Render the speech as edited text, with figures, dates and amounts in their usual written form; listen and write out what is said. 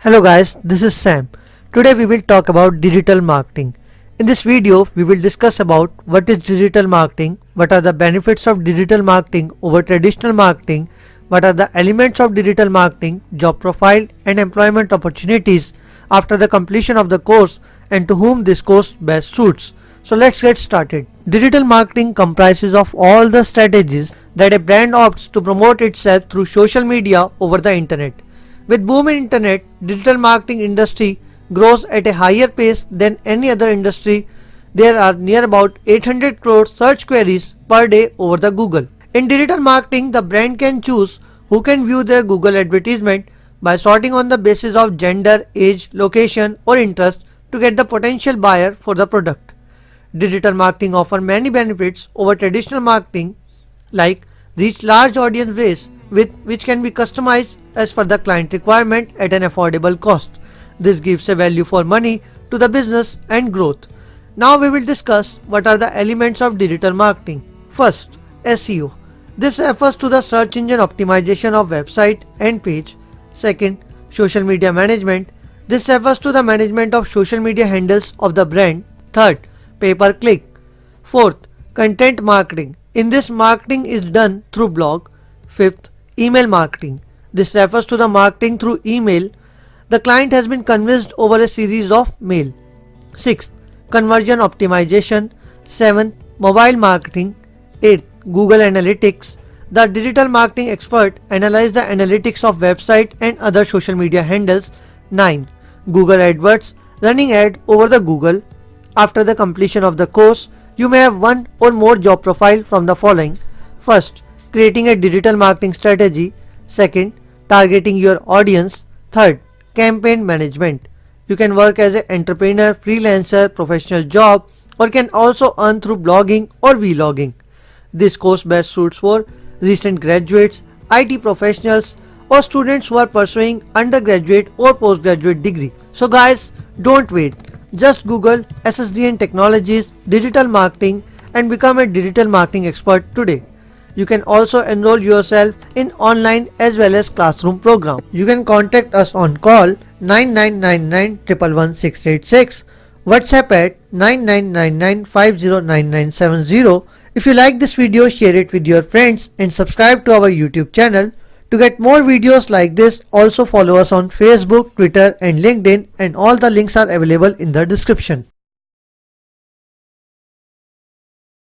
Hello guys, this is Sam. Today we will talk about digital marketing. In this video, we will discuss about what is digital marketing, what are the benefits of digital marketing over traditional marketing, what are the elements of digital marketing, job profile and employment opportunities after the completion of the course, and to whom this course best suits. So let's get started. Digital marketing comprises of all the strategies that a brand opts to promote itself through social media over the internet. With boom in internet, digital marketing industry grows at a higher pace than any other industry. There are near about 800 crore search queries per day over the Google. In digital marketing, the brand can choose who can view their Google advertisement by sorting on the basis of gender, age, location or interest to get the potential buyer for the product. Digital marketing offers many benefits over traditional marketing, like reach large audience base with which can be customized as per the client requirement at an affordable cost. This gives a value for money to the business and growth. Now we will discuss what are the elements of digital marketing. First, SEO. This refers to the search engine optimization of website and page. Second, social media management. This refers to the management of social media handles of the brand. Third, pay-per-click. Fourth, content marketing. In this, marketing is done through blog. Fifth, email marketing. This refers to the marketing through email. The client has been convinced over a series of mail. Sixth, conversion optimization. Seventh, mobile marketing. Eighth, Google Analytics. The digital marketing expert analyzes the analytics of website and other social media handles. 9. Google AdWords, running ad over the Google. After the completion of the course, you may have one or more job profile from the following. First, creating a digital marketing strategy. Second, targeting your audience. Third, campaign management. You can work as an entrepreneur, freelancer, professional job, or can also earn through blogging or vlogging. This course best suits for recent graduates, IT professionals, or students who are pursuing undergraduate or postgraduate degree. So guys, don't wait. Just Google SSDN Technologies Digital Marketing and become a digital marketing expert today. You can also enroll yourself in online as well as classroom program. You can contact us on call 9999 111 686, WhatsApp at 9999509970. If you like this video, share it with your friends and subscribe to our YouTube channel. To get more videos like this, also follow us on Facebook, Twitter and LinkedIn, and all the links are available in the description.